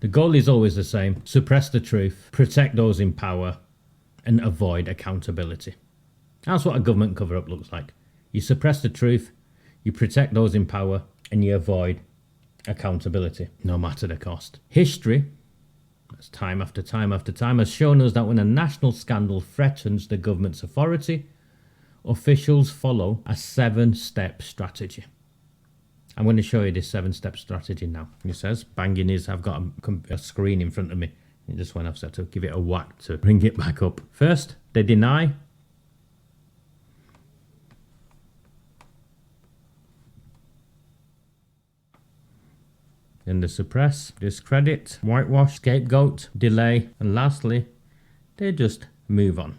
The goal is always the same: suppress the truth, protect those in power, and avoid accountability. That's what a government cover-up looks like. You suppress the truth, you protect those in power, and you avoid accountability, no matter the cost. History, as time after time after time, has shown us that when a national scandal threatens the government's authority, officials follow a 7-step strategy. I'm going to show you this 7-step strategy now. It says, banging is, I've got a screen in front of me. It just went off, so I have to give it a whack to bring it back up. First, they deny. Then they suppress, discredit, whitewash, scapegoat, delay, and lastly, they just move on.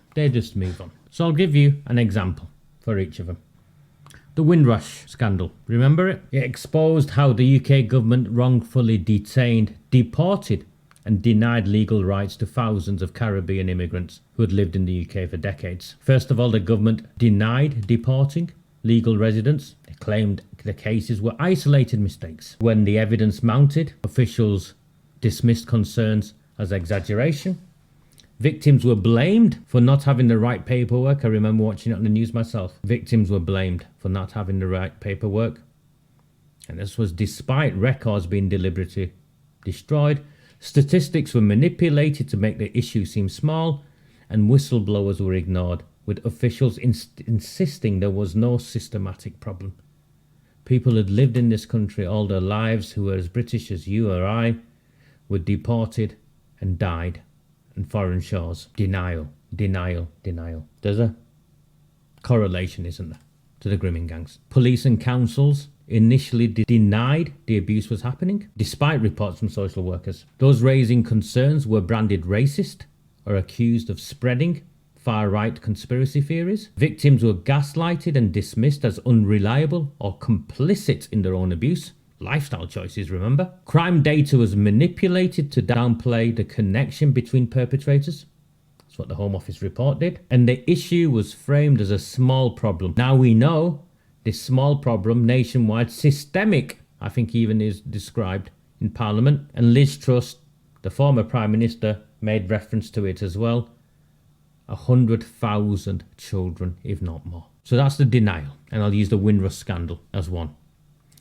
So I'll give you an example for each of them. The Windrush scandal, remember it? It exposed how the UK government wrongfully detained, deported, and denied legal rights to thousands of Caribbean immigrants who had lived in the UK for decades. First of all, the government denied deporting legal residents. They claimed the cases were isolated mistakes. When the evidence mounted, officials dismissed concerns as exaggeration. Victims were blamed for not having the right paperwork. I remember watching it on the news myself. Victims were blamed for not having the right paperwork. And this was despite records being deliberately destroyed. Statistics were manipulated to make the issue seem small, and whistleblowers were ignored, with officials insisting there was no systematic problem. People had lived in this country all their lives who were as British as you or I were deported and died on foreign shores. Denial. There's a correlation, isn't there, to the grooming gangs. Police and councils initially denied the abuse was happening, despite reports from social workers. Those raising concerns were branded racist or accused of spreading far-right conspiracy theories. Victims were gaslighted and dismissed as unreliable or complicit in their own abuse. Lifestyle choices, remember? Crime data was manipulated to downplay the connection between perpetrators. That's what the Home Office report did. And the issue was framed as a small problem. Now we know this small problem, nationwide, systemic, I think even is described in Parliament. And Liz Truss, the former Prime Minister, made reference to it as well. 100,000 children, if not more. So that's the denial. And I'll use the Windrush scandal as one.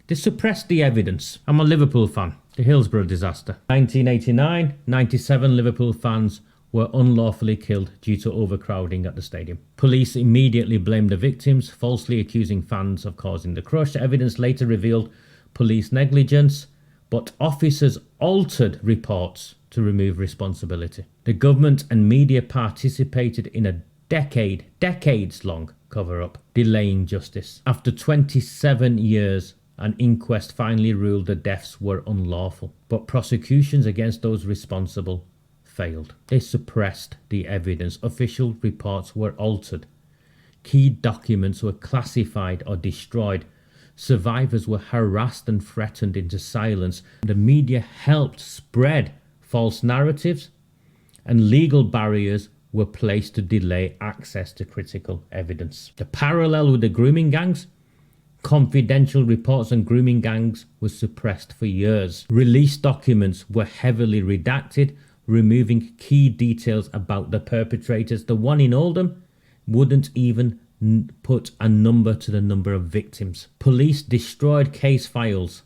They suppressed the evidence. I'm a Liverpool fan. The Hillsborough disaster. 1989, 97 Liverpool fans were unlawfully killed due to overcrowding at the stadium. Police immediately blamed the victims, falsely accusing fans of causing the crush. Evidence later revealed police negligence, but officers altered reports to remove responsibility. The government and media participated in a decades-long cover-up, delaying justice. After 27 years, an inquest finally ruled the deaths were unlawful, but prosecutions against those responsible failed. They suppressed the evidence. Official reports were altered. Key documents were classified or destroyed. Survivors were harassed and threatened into silence. The media helped spread false narratives, and legal barriers were placed to delay access to critical evidence. The parallel with the grooming gangs: confidential reports on grooming gangs were suppressed for years. Released documents were heavily redacted, removing key details about the perpetrators. The one in Oldham wouldn't even put a number to the number of victims. Police destroyed case files.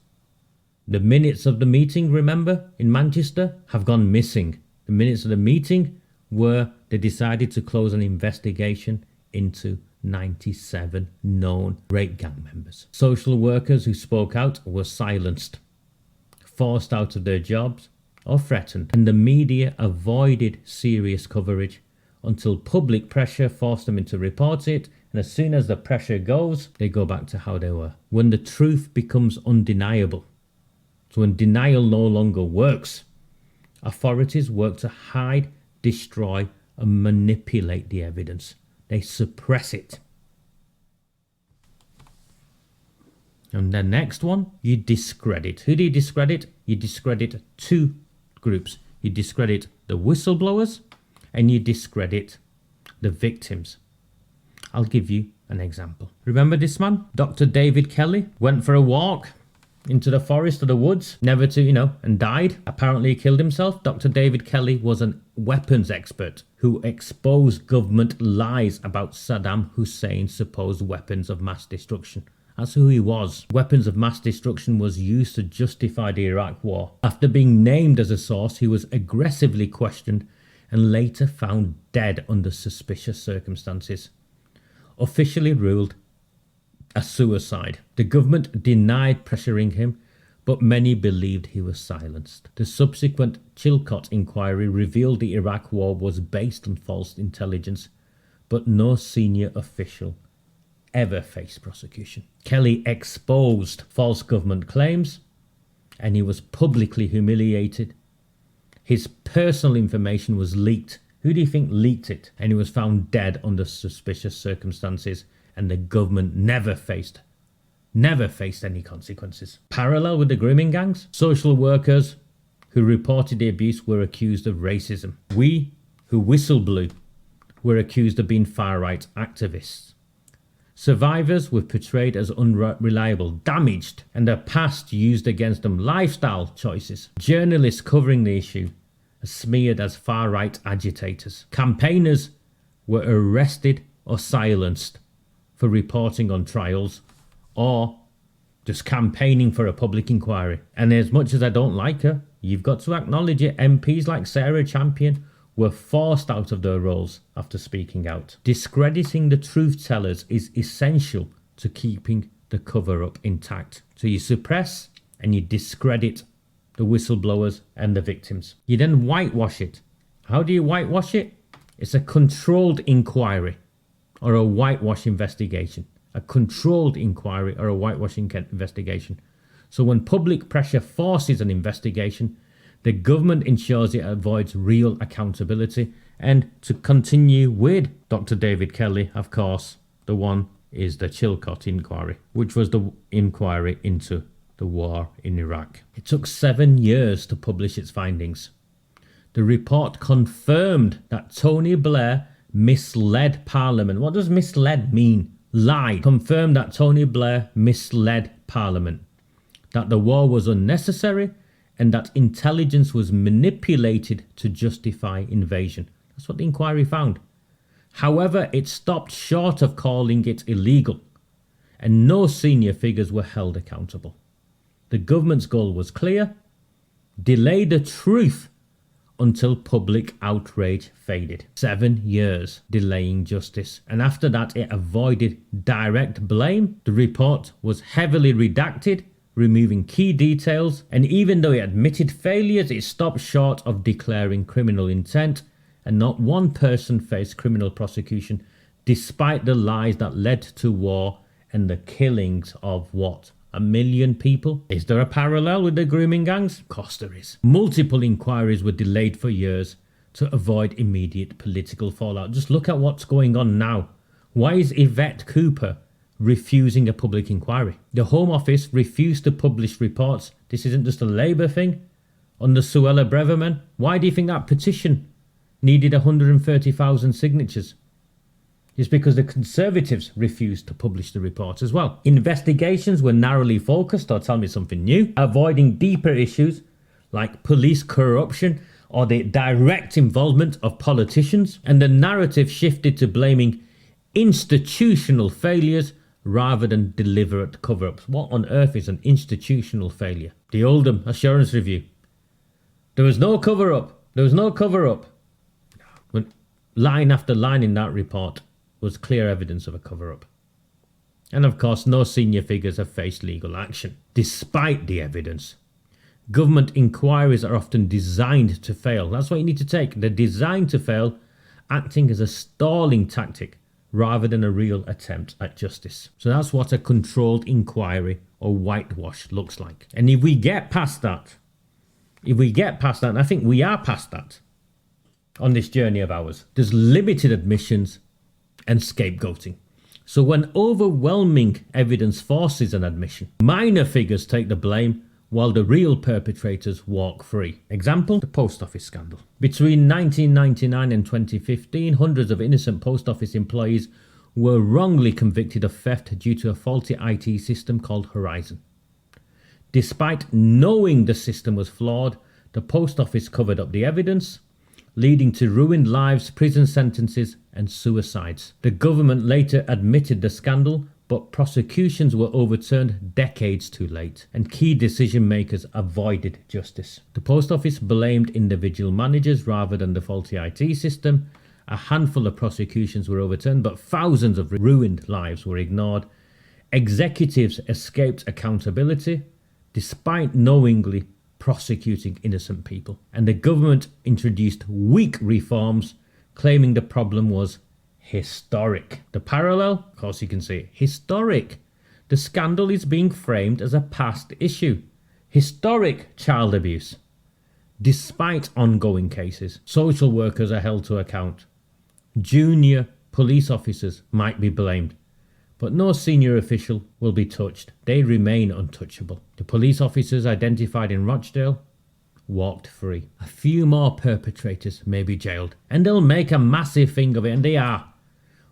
The minutes of the meeting, remember, in Manchester, have gone missing. The minutes of the meeting were they decided to close an investigation into 97 known rape gang members. Social workers who spoke out were silenced, forced out of their jobs, or threatened. And the media avoided serious coverage until public pressure forced them to report it. And as soon as the pressure goes, they go back to how they were. When the truth becomes undeniable, so when denial no longer works, authorities work to hide, destroy, and manipulate the evidence. They suppress it. And the next one, you discredit. Who do you discredit? You discredit two groups. You discredit the whistleblowers and you discredit the victims. I'll give you an example. Remember this man? Dr. David Kelly went for a walk into the forest or the woods, never to, and died. Apparently he killed himself. Dr. David Kelly was a weapons expert who exposed government lies about Saddam Hussein's supposed weapons of mass destruction. That's who he was. Weapons of mass destruction was used to justify the Iraq war. After being named as a source, he was aggressively questioned and later found dead under suspicious circumstances. Officially ruled a suicide. The government denied pressuring him, but many believed he was silenced. The subsequent Chilcot inquiry revealed the Iraq war was based on false intelligence, but no senior official ever faced prosecution. Kelly exposed false government claims, and he was publicly humiliated. His personal information was leaked. Who do you think leaked it? And he was found dead under suspicious circumstances, and the government never faced any consequences. Parallel with the grooming gangs, social workers who reported the abuse were accused of racism. We who whistleblew were accused of being far-right activists. Survivors were portrayed as unreliable, damaged, and their past used against them. Lifestyle choices. Journalists covering the issue are smeared as far-right agitators. Campaigners were arrested or silenced for reporting on trials or just campaigning for a public inquiry. And as much as I don't like her, you've got to acknowledge it. MPs like Sarah Champion were forced out of their roles after speaking out. Discrediting the truth tellers is essential to keeping the cover-up intact. So you suppress and you discredit the whistleblowers and the victims. You then whitewash it. How do you whitewash it? It's a controlled inquiry or a whitewash investigation. A controlled inquiry or a whitewashing investigation. So when public pressure forces an investigation, the government ensures it avoids real accountability. And to continue with Dr. David Kelly, of course, the one is the Chilcot inquiry, which was the inquiry into the war in Iraq. It took 7 years to publish its findings. The report confirmed that Tony Blair misled Parliament. What does misled mean? Lied. Confirmed that Tony Blair misled Parliament, that the war was unnecessary, and that intelligence was manipulated to justify invasion. That's what the inquiry found. However, it stopped short of calling it illegal, and no senior figures were held accountable. The government's goal was clear: delay the truth until public outrage faded. 7 years delaying justice. And after that, it avoided direct blame. The report was heavily redacted, removing key details, and even though it admitted failures, it stopped short of declaring criminal intent, and not one person faced criminal prosecution, despite the lies that led to war and the killings of what? 1 million people? Is there a parallel with the grooming gangs? Of course there is. Multiple inquiries were delayed for years to avoid immediate political fallout. Just look at what's going on now. Why is Yvette Cooper refusing a public inquiry? The Home Office refused to publish reports. This isn't just a Labour thing. Under Suella Braverman, why do you think that petition needed 130,000 signatures? It's because the Conservatives refused to publish the report as well. Investigations were narrowly focused, or tell me something new, avoiding deeper issues like police corruption or the direct involvement of politicians, and the narrative shifted to blaming institutional failures rather than deliberate cover-ups. What on earth is an institutional failure? The Oldham Assurance Review. There was no cover-up. There was no cover-up. But line after line in that report was clear evidence of a cover-up. And of course, no senior figures have faced legal action. Despite the evidence, government inquiries are often designed to fail. That's what you need to take. They're designed to fail, acting as a stalling tactic rather than a real attempt at justice. So that's what a controlled inquiry or whitewash looks like. And if we get past that, and I think we are past that on this journey of ours, there's limited admissions and scapegoating. So when overwhelming evidence forces an admission, minor figures take the blame while the real perpetrators walk free. Example, the post office scandal. Between 1999 and 2015, hundreds of innocent post office employees were wrongly convicted of theft due to a faulty IT system called Horizon. Despite knowing the system was flawed, the post office covered up the evidence, leading to ruined lives, prison sentences and suicides. The government later admitted the scandal, but prosecutions were overturned decades too late, and key decision makers avoided justice. The post office blamed individual managers rather than the faulty IT system. A handful of prosecutions were overturned, but thousands of ruined lives were ignored. Executives escaped accountability despite knowingly prosecuting innocent people. And the government introduced weak reforms, claiming the problem was historic. The parallel, of course you can see, historic. The scandal is being framed as a past issue. Historic child abuse. Despite ongoing cases, social workers are held to account. Junior police officers might be blamed, but no senior official will be touched. They remain untouchable. The police officers identified in Rochdale walked free. A few more perpetrators may be jailed, and they'll make a massive thing of it, and they are.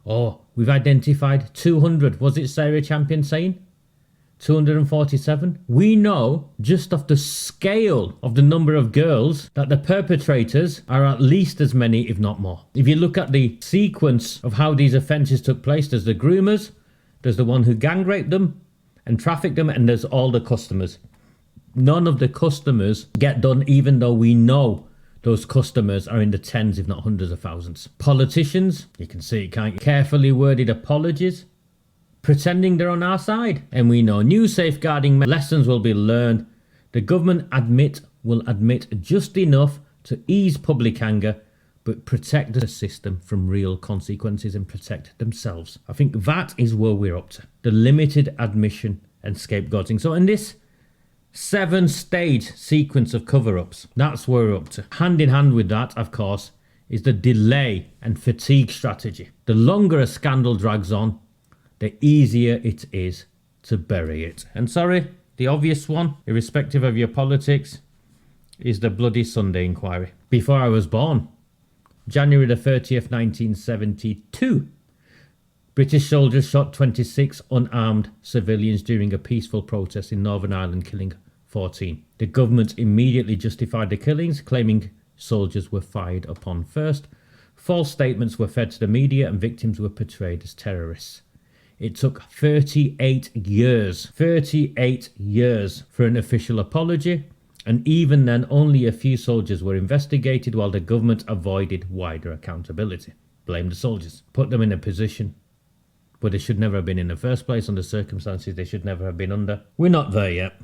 Oh, we've identified 200. Was it Sarah Champion saying? 247? We know just off the scale of the number of girls that the perpetrators are at least as many, if not more. If you look at the sequence of how these offences took place, there's the groomers, there's the one who gang raped them and trafficked them, and there's all the customers. None of the customers get done, even though we know those customers are in the tens, if not hundreds of thousands. Politicians, you can see it, can't you? Carefully worded apologies, pretending they're on our side. And we know new safeguarding lessons will be learned. The government will admit just enough to ease public anger, but protect the system from real consequences and protect themselves. I think that is where we're up to. The limited admission and scapegoating. So in this 7-stage sequence of cover-ups, that's where we're up to. Hand in hand with that, of course, is the delay and fatigue strategy. The longer a scandal drags on, the easier it is to bury it. And sorry, the obvious one, irrespective of your politics, is the Bloody Sunday inquiry. Before I was born, January the 30th, 1972, British soldiers shot 26 unarmed civilians during a peaceful protest in Northern Ireland, killing 14. The government immediately justified the killings, claiming soldiers were fired upon first. False statements were fed to the media and victims were portrayed as terrorists. It took 38 years for an official apology, and even then only a few soldiers were investigated while the government avoided wider accountability. Blame the soldiers. Put them in a position where they should never have been in the first place, under circumstances they should never have been under. We're not there yet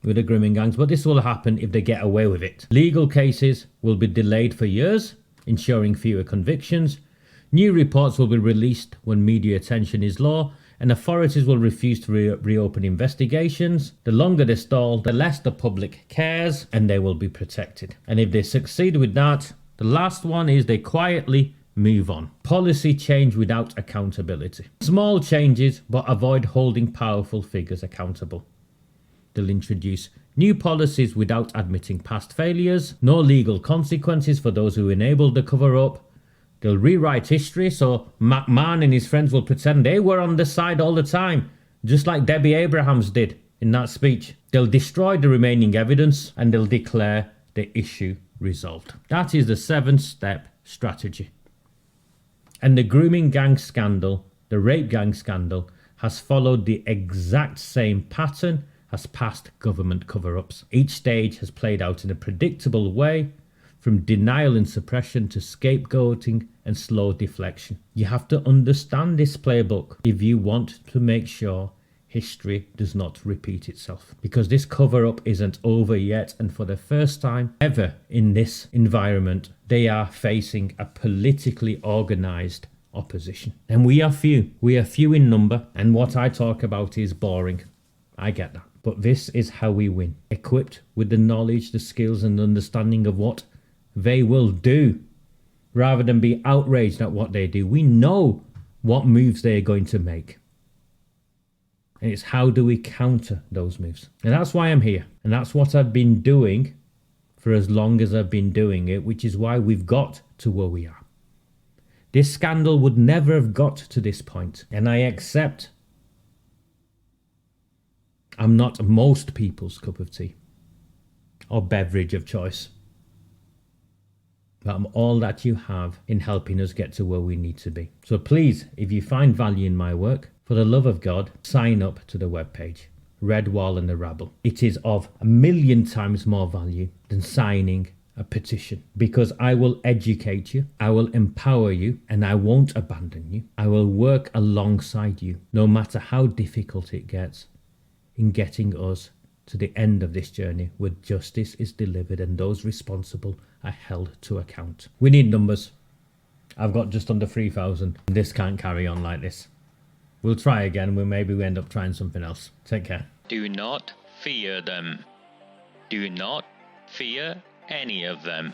with the grooming gangs, but this will happen if they get away with it. Legal cases will be delayed for years, ensuring fewer convictions. New reports will be released when media attention is low, and authorities will refuse to reopen investigations. The longer they stall, the less the public cares, and they will be protected. And if they succeed with that, the last one is they quietly move on. Policy change without accountability. Small changes, but avoid holding powerful figures accountable. They'll introduce new policies without admitting past failures. No legal consequences for those who enabled the cover-up. They'll rewrite history, so McMahon and his friends will pretend they were on the side all the time, just like Debbie Abrahams did in that speech. They'll destroy the remaining evidence and they'll declare the issue resolved. That is the 7-step strategy. And the grooming gang scandal, the rape gang scandal, has followed the exact same pattern as past government cover-ups. Each stage has played out in a predictable way, from denial and suppression to scapegoating and slow deflection. You have to understand this playbook if you want to make sure history does not repeat itself. Because this cover-up isn't over yet, and for the first time ever in this environment, they are facing a politically organised opposition. And we are few. We are few in number, and what I talk about is boring. I get that. But this is how we win. Equipped with the knowledge, the skills and understanding of what they will do, rather than be outraged at what they do. We know what moves they're going to make. And it's how do we counter those moves. And that's why I'm here. And that's what I've been doing for as long as I've been doing it, which is why we've got to where we are. This scandal would never have got to this point. And I accept I'm not most people's cup of tea or beverage of choice. But I'm all that you have in helping us get to where we need to be. So please, if you find value in my work, for the love of God, sign up to the webpage, Redwall and the Rabble. It is of 1,000,000 times more value than signing a petition, because I will educate you, I will empower you, and I won't abandon you. I will work alongside you, no matter how difficult it gets, in getting us to the end of this journey where justice is delivered and those responsible are held to account. We need numbers. I've got just under 3,000. This can't carry on like this. We'll try again. Maybe we end up trying something else. Take care. Do not fear them. Do not fear any of them.